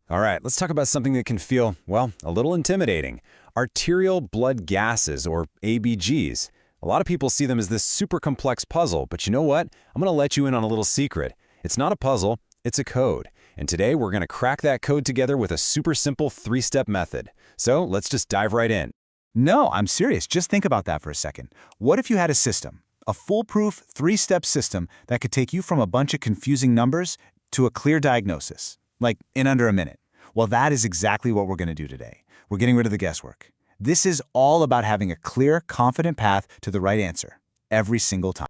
All right, let's talk about something that can feel, well, a little intimidating. Arterial blood gases, or ABGs. A lot of people see them as this super complex puzzle, but you know what? I'm going to let you in on a little secret. It's not a puzzle, it's a code. And today we're going to crack that code together with a super simple 3-step method. So let's just dive right in. No, I'm serious. Just think about that for a second. What if you had a system, a foolproof 3-step system that could take you from a bunch of confusing numbers to a clear diagnosis, like in under a minute? Well, that is exactly what we're going to do today. We're getting rid of the guesswork. This is all about having a clear, confident path to the right answer, every single time.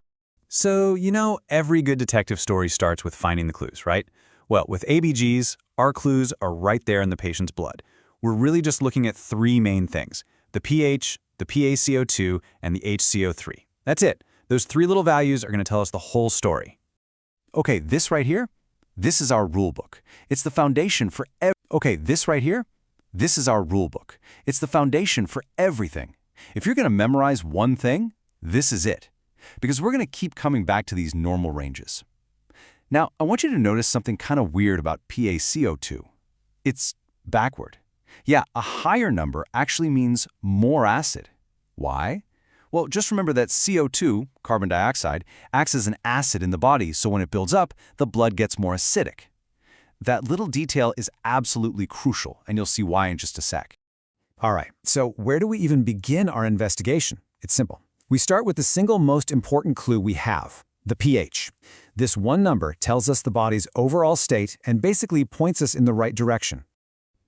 So, you know, every good detective story starts with finding the clues, right? Well, with ABGs, our clues are right there in the patient's blood. We're really just looking at 3 main things: the pH, the PaCO₂, and the HCO₃. That's it. Those 3 little values are going to tell us the whole story. Okay, this right here, this is our rule book. It's the foundation for everything. If you're going to memorize one thing, this is it. Because we're going to keep coming back to these normal ranges. Now, I want you to notice something kind of weird about PaCO₂. It's backward. Yeah, a higher number actually means more acid. Why? Well, just remember that CO2, carbon dioxide, acts as an acid in the body, so when it builds up, the blood gets more acidic. That little detail is absolutely crucial, and you'll see why in just a sec. All right, so where do we even begin our investigation? It's simple. We start with the single most important clue we have, the pH. This one number tells us the body's overall state and basically points us in the right direction.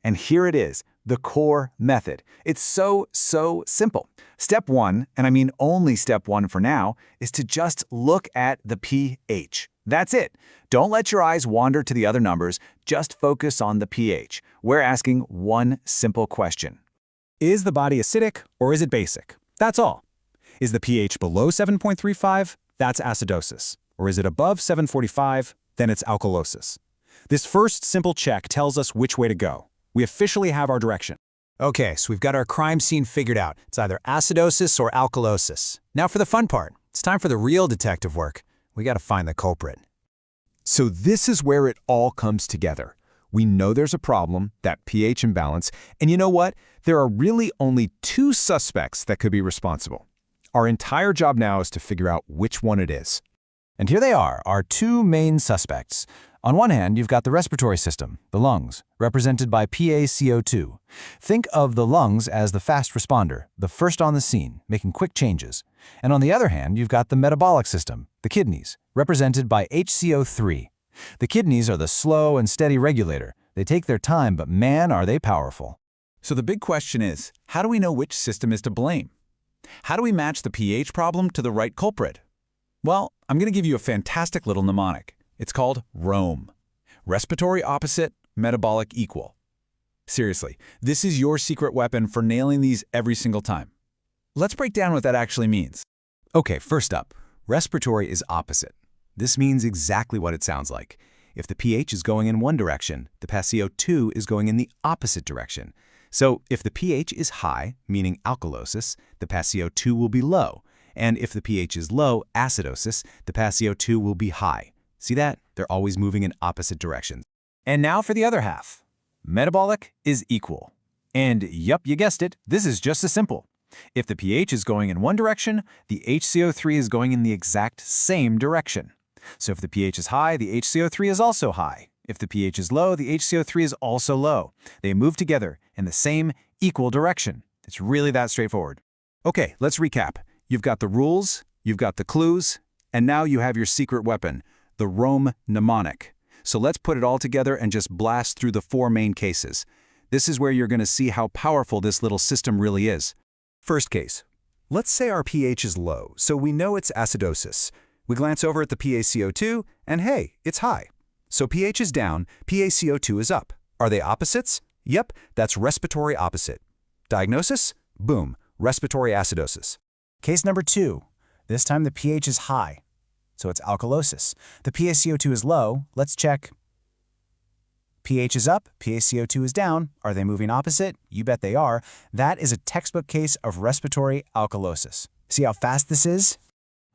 And here it is, the core method. It's so simple. Step 1, and I mean only step 1 for now, is to just look at the pH. That's it. Don't let your eyes wander to the other numbers. Just focus on the pH. We're asking one simple question. Is the body acidic or is it basic? That's all. Is the pH below 7.35? That's acidosis. Or is it above 745? Then it's alkalosis. This first simple check tells us which way to go. We officially have our direction. Okay, so we've got our crime scene figured out. It's either acidosis or alkalosis. Now for the fun part. It's time for the real detective work. We got to find the culprit. So this is where it all comes together. We know there's a problem, that pH imbalance, and you know what? There are really only 2 suspects that could be responsible. Our entire job now is to figure out which one it is. And here they are, our 2 main suspects. On one hand, you've got the respiratory system, the lungs, represented by PaCO₂. Think of the lungs as the fast responder, the first on the scene, making quick changes. And on the other hand, you've got the metabolic system, the kidneys, represented by HCO₃. The kidneys are the slow and steady regulator. They take their time, but man, are they powerful. So the big question is, how do we know which system is to blame? How do we match the pH problem to the right culprit? Well, I'm going to give you a fantastic little mnemonic. It's called ROME. Respiratory opposite, metabolic equal. Seriously, this is your secret weapon for nailing these every single time. Let's break down what that actually means. Okay, first up, respiratory is opposite. This means exactly what it sounds like. If the pH is going in one direction, the PaCO₂ is going in the opposite direction. So if the pH is high, meaning alkalosis, the PaCO₂ will be low. And if the pH is low, acidosis, the PaCO₂ will be high. See that? They're always moving in opposite directions. And now for the other half. Metabolic is equal. And yup, you guessed it, this is just as simple. If the pH is going in one direction, the HCO₃ is going in the exact same direction. So if the pH is high, the HCO₃ is also high. If the pH is low, the HCO₃ is also low. They move together in the same equal direction. It's really that straightforward. Okay, let's recap. You've got the rules, you've got the clues, and now you have your secret weapon, the ROME mnemonic. So let's put it all together and just blast through the 4 main cases. This is where you're going to see how powerful this little system really is. First case. Let's say our pH is low, so we know it's acidosis. We glance over at the PaCO₂, and hey, it's high. So pH is down, PaCO₂ is up. Are they opposites? Yep, that's respiratory opposite. Diagnosis? Boom, respiratory acidosis. Case number 2. This time the pH is high. So it's alkalosis. The PaCO₂ is low. Let's check. pH is up, PaCO₂ is down. Are they moving opposite? You bet they are. That is a textbook case of respiratory alkalosis. See how fast this is?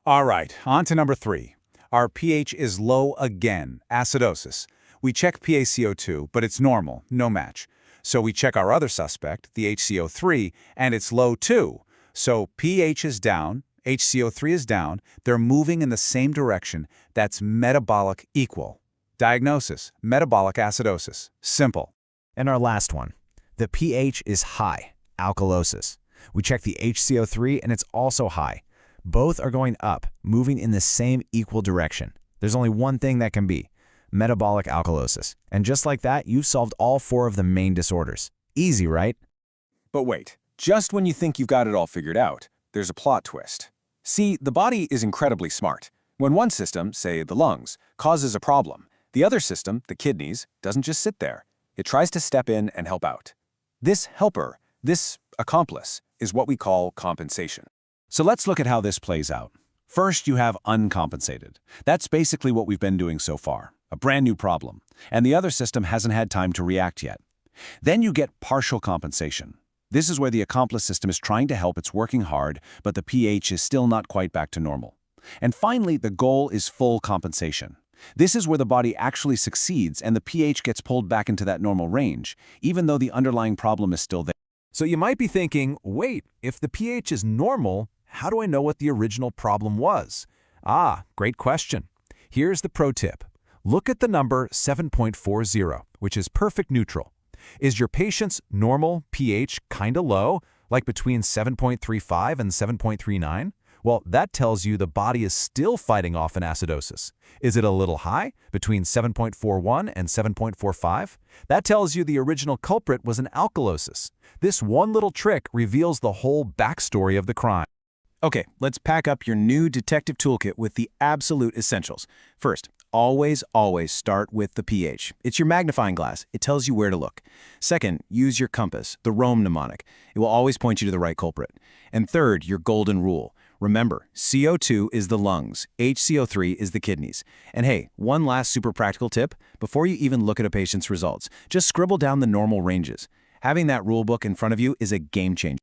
All right, on to number 3. Our pH is low again, acidosis. We check PaCO₂, but it's normal, no match. So we check our other suspect, the HCO₃, and it's low too. So pH is down, HCO₃ is down, they're moving in the same direction. That's metabolic equal. Diagnosis: metabolic acidosis. Simple. And our last one. The pH is high, alkalosis. We check the HCO₃ and it's also high. Both are going up, moving in the same equal direction. There's only one thing that can be: metabolic alkalosis. And just like that, you've solved all 4 of the main disorders. Easy, right? But wait, just when you think you've got it all figured out, there's a plot twist. See, the body is incredibly smart. When one system, say the lungs, causes a problem, the other system, the kidneys, doesn't just sit there. It tries to step in and help out. This helper, this accomplice, is what we call compensation. So let's look at how this plays out. First, you have uncompensated. That's basically what we've been doing so far, a brand new problem, and the other system hasn't had time to react yet. Then you get partial compensation. This is where the accomplice system is trying to help, it's working hard, but the pH is still not quite back to normal. And finally, the goal is full compensation. This is where the body actually succeeds and the pH gets pulled back into that normal range, even though the underlying problem is still there. So you might be thinking, wait, if the pH is normal, how do I know what the original problem was? Great question. Here's the pro tip. Look at the number 7.40, which is perfect neutral. Is your patient's normal pH kinda low, like between 7.35 and 7.39? Well, that tells you the body is still fighting off an acidosis. Is it a little high, between 7.41 and 7.45? That tells you the original culprit was an alkalosis. This one little trick reveals the whole backstory of the crime. Okay, let's pack up your new detective toolkit with the absolute essentials. First, always start with the pH. It's your magnifying glass. It tells you where to look. Second, use your compass, the Rome mnemonic. It will always point you to the right culprit. And third, your golden rule. Remember, CO2 is the lungs, HCO₃ is the kidneys. And hey, one last super practical tip. Before you even look at a patient's results, just scribble down the normal ranges. Having that rule book in front of you is a game changer.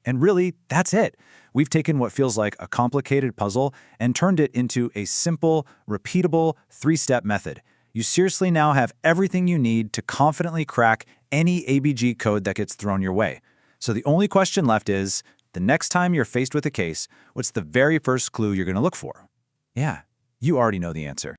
And really, that's it. We've taken what feels like a complicated puzzle and turned it into a simple, repeatable, 3-step method. You seriously now have everything you need to confidently crack any ABG code that gets thrown your way. So the only question left is, the next time you're faced with a case, what's the very first clue you're going to look for? Yeah, you already know the answer.